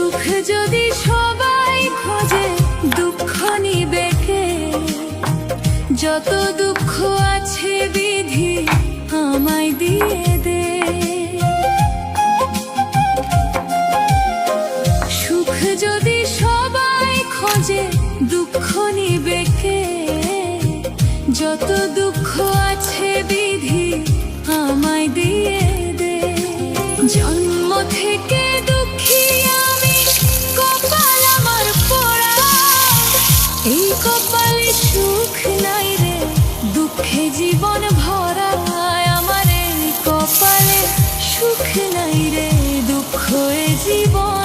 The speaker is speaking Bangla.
সুখ যদি সবাই খোঁজে দুঃখ নিবে কে? যত দুঃখ আছে বিধি আমায় দিয়ে দে। সুখ যদি সবাই খোঁজে দুঃখ নিবে কে? যত দুঃখ আছে বিধি আমায় দিয়ে দে। জন্ম থেকে দুঃখী আমি, কপাল আমার পোড়া। এই কপালে সুখ নাই রে, দুঃখে জীবন ভরা। আমার এই কপালে সুখ নাই রে, দুঃখ জীবন